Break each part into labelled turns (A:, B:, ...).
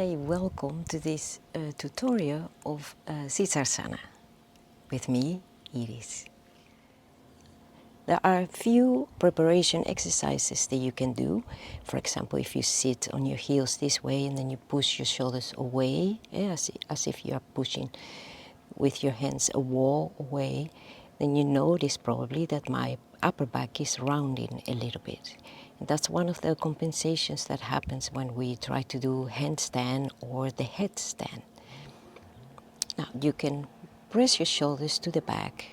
A: Hey, welcome to this tutorial of Siddhasana with me, Iris. There are a few preparation exercises that you can do. For example, if you sit on your heels this way and then you push your shoulders away, as if you are pushing with your hands a wall away, then you notice probably that my upper back is rounding a little bit. And that's one of the compensations that happens when we try to do handstand or the headstand. Now you can press your shoulders to the back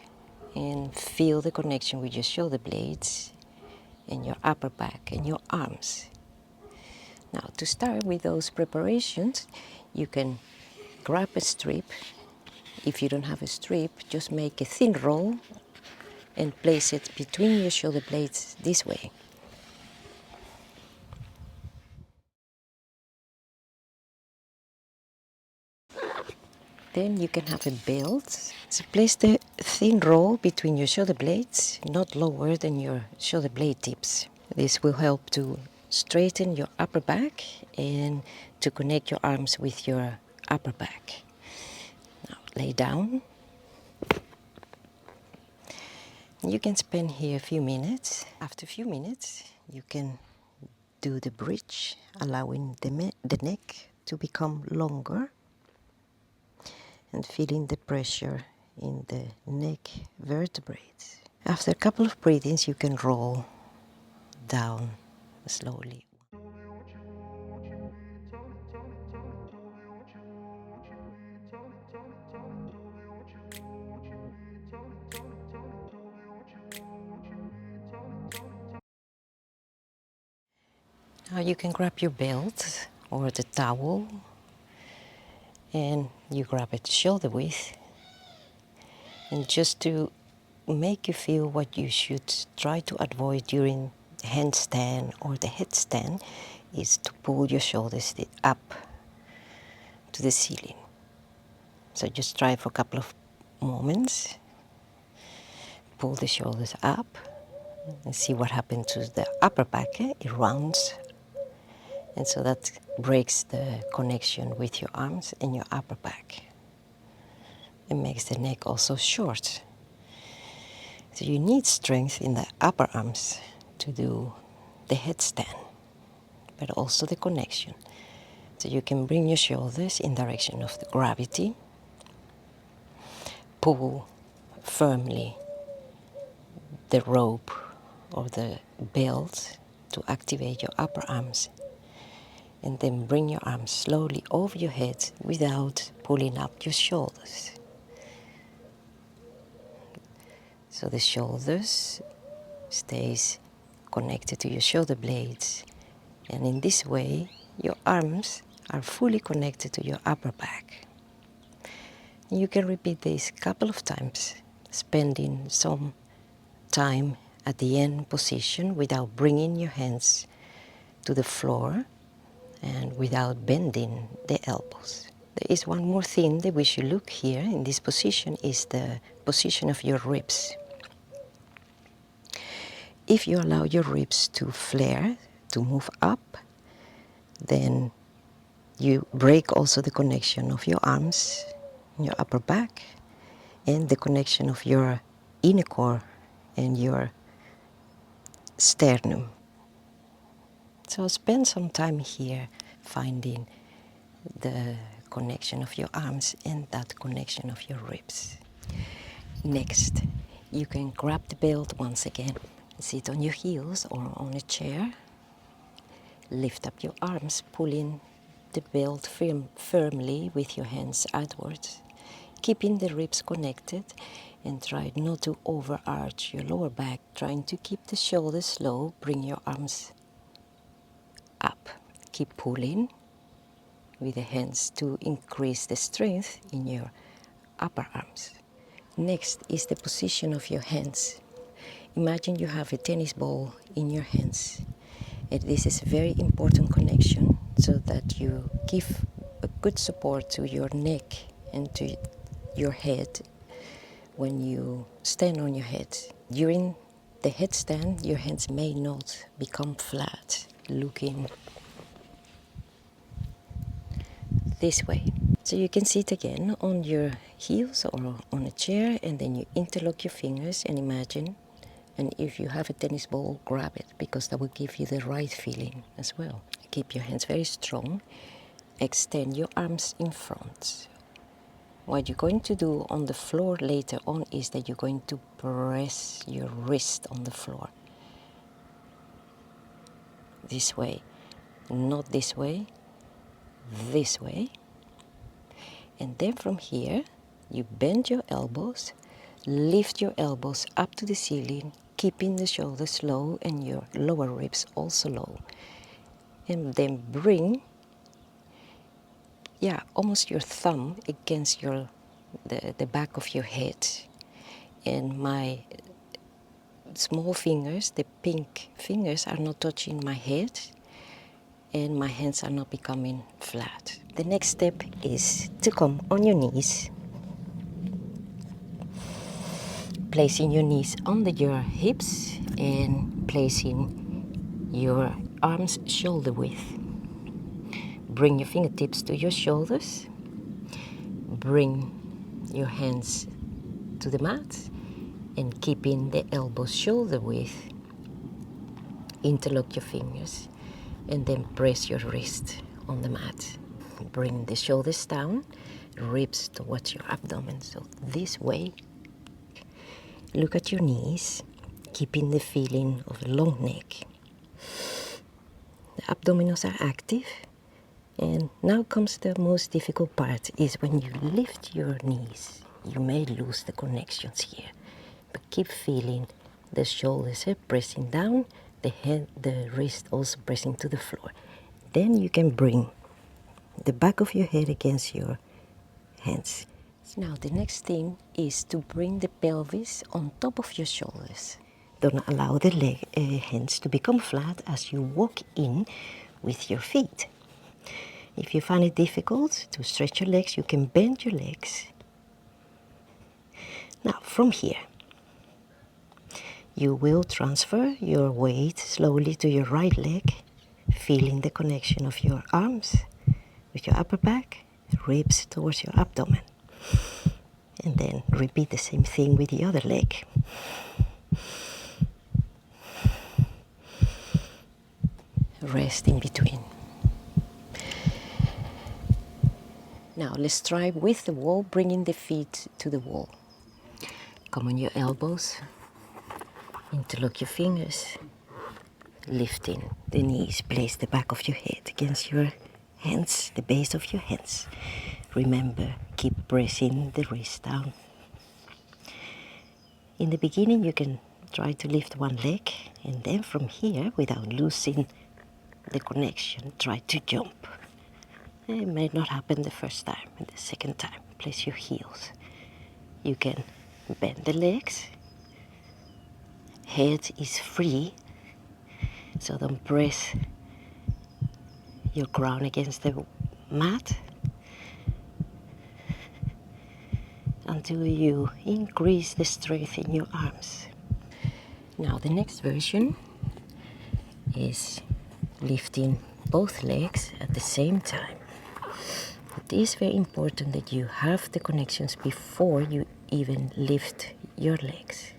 A: and feel the connection with your shoulder blades and your upper back and your arms. Now to start with those preparations, you can grab a strip. If you don't have a strip, just make a thin roll and place it between your shoulder blades this way. Then you can have a belt. So place the thin roll between your shoulder blades, not lower than your shoulder blade tips. This will help to straighten your upper back and to connect your arms with your upper back. Now lay down. You can spend here a few minutes. After a few minutes, you can do the bridge, allowing the neck to become longer and feeling the pressure in the neck vertebrae. After a couple of breathings, you can roll down slowly. Now you can grab your belt or the towel and you grab it shoulder width. And just to make you feel what you should try to avoid during handstand or the headstand is to pull your shoulders up to the ceiling. So just try for a couple of moments. Pull the shoulders up and see what happens to the upper back. It rounds, and so that breaks the connection with your arms and your upper back. It makes the neck also short. So you need strength in the upper arms to do the headstand, but also the connection. So you can bring your shoulders in direction of the gravity. Pull firmly the rope or the belt to activate your upper arms, and then bring your arms slowly over your head without pulling up your shoulders. So the shoulders stays connected to your shoulder blades, and in this way your arms are fully connected to your upper back. And you can repeat this a couple of times, spending some time at the end position without bringing your hands to the floor and without bending the elbows. There is one more thing that we should look here in this position is the position of your ribs. If you allow your ribs to flare, to move up, then you break also the connection of your arms, your upper back, and the connection of your inner core and your sternum. So spend some time here finding the connection of your arms and that connection of your ribs. Next, you can grab the belt once again. Sit on your heels or on a chair. Lift up your arms, pulling the belt firmly with your hands outwards, keeping the ribs connected, and try not to overarch your lower back, trying to keep the shoulders low. Bring your arms up. Keep pulling with the hands to increase the strength in your upper arms. Next is the position of your hands. Imagine you have a tennis ball in your hands. And this is a very important connection so that you give a good support to your neck and to your head when you stand on your head. During the headstand, your hands may not become flat, looking this way. So you can sit again on your heels or on a chair, and then you interlock your fingers and imagine. And if you have a tennis ball, grab it, because that will give you the right feeling as well. Keep your hands very strong. Extend your arms in front. What you're going to do on the floor later on is that you're going to press your wrist on the floor. This way, not this way, this way. And then from here, you bend your elbows, lift your elbows up to the ceiling, keeping the shoulders low and your lower ribs also low. And then bring, almost your thumb against the back of your head. And my small fingers, the pink fingers, are not touching my head, and my hands are not becoming flat. The next step is to come on your knees, placing your knees under your hips and placing your arms shoulder width. Bring your fingertips to your shoulders. Bring your hands to the mat and keeping the elbows shoulder width. Interlock your fingers and then press your wrist on the mat. Bring the shoulders down, ribs towards your abdomen, so this way. Look at your knees, keeping the feeling of a long neck. The abdominals are active, and now comes the most difficult part, is when you lift your knees. You may lose the connections here, but keep feeling the shoulders pressing down, the head, the wrist also pressing to the floor. Then you can bring the back of your head against your hands. Now the next thing is to bring the pelvis on top of your shoulders. Don't allow the hands to become flat as you walk in with your feet. If you find it difficult to stretch your legs, you can bend your legs. Now from here, you will transfer your weight slowly to your right leg, feeling the connection of your arms with your upper back, ribs towards your abdomen. And then repeat the same thing with the other leg. Rest in between. Now let's try with the wall, bringing the feet to the wall. Come on your elbows, interlock your fingers, lifting the knees, place the back of your head against your hands, the base of your hands. Remember, keep pressing the wrist down. In the beginning, you can try to lift one leg, and then from here, without losing the connection, try to jump. It may not happen the first time, and the second time, place your heels. You can bend the legs. Head is free, so don't press your crown against the mat until you increase the strength in your arms. Now the next version is lifting both legs at the same time. It is very important that you have the connections before you even lift your legs.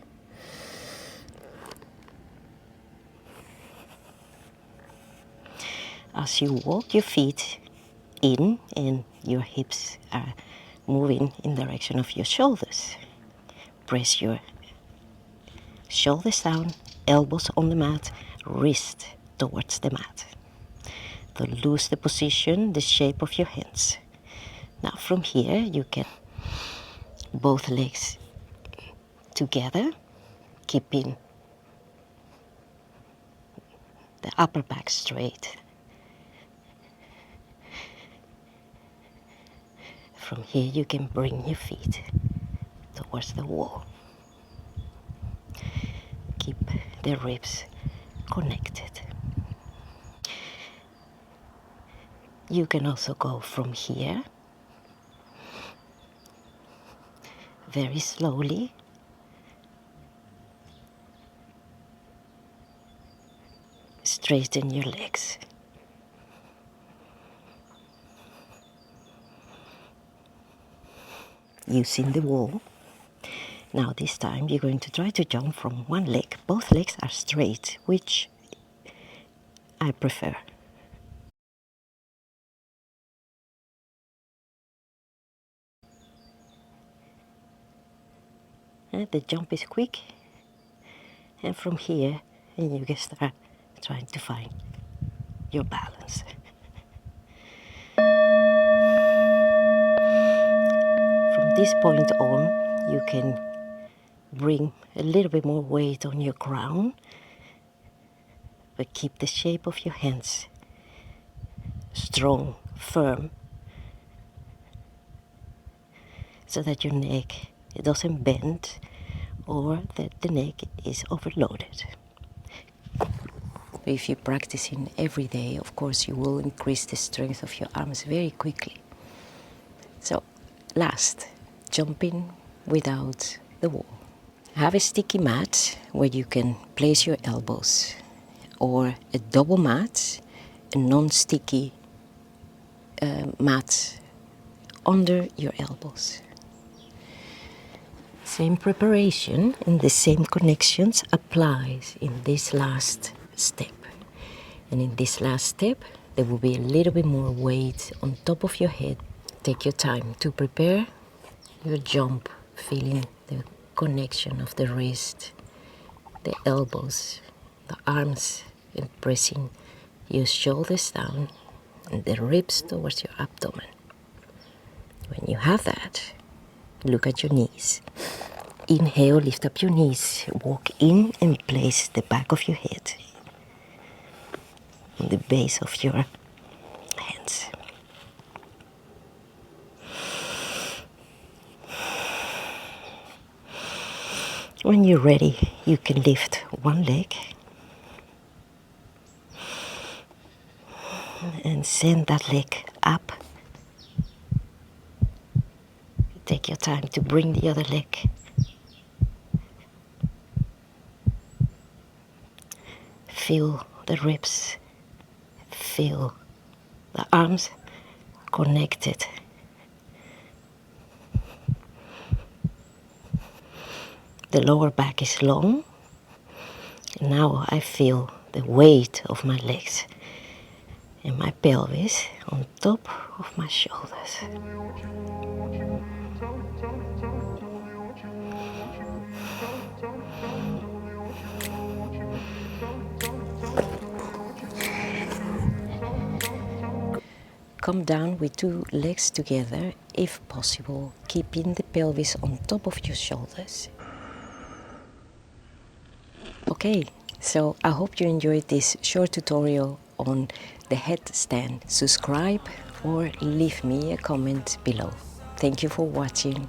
A: As you walk your feet in and your hips are moving in the direction of your shoulders, press your shoulders down, elbows on the mat, wrist towards the mat. Don't lose the position, the shape of your hands. Now from here you can both legs together, keeping the upper back straight. From here you can bring your feet towards the wall. Keep the ribs connected. You can also go from here very slowly. Straighten your legs. using the wall. Now this time you're going to try to jump from one leg. Both legs are straight, which I prefer. And the jump is quick, and from here you can start trying to find your balance. From this point on, you can bring a little bit more weight on your ground, but keep the shape of your hands strong, firm, so that your neck doesn't bend or that the neck is overloaded. If you're practicing every day, of course, you will increase the strength of your arms very quickly. So, last, jumping without the wall. Have a sticky mat where you can place your elbows, or a double mat, a non-sticky mat under your elbows. Same preparation and the same connections applies in this last step. And in this last step, there will be a little bit more weight on top of your head. Take your time to prepare your jump, feeling the connection of the wrist, the elbows, the arms, and pressing your shoulders down and the ribs towards your abdomen. When you have that, look at your knees. Inhale, lift up your knees, walk in and place the back of your head on the base of your hands. When you're ready, you can lift one leg and send that leg up. Take your time to bring the other leg. Feel the ribs, feel the arms connected. The lower back is long. And now I feel the weight of my legs and my pelvis on top of my shoulders. Come down with two legs together, if possible, keeping the pelvis on top of your shoulders. Okay, so I hope you enjoyed this short tutorial on the headstand. Subscribe or leave me a comment below. Thank you for watching.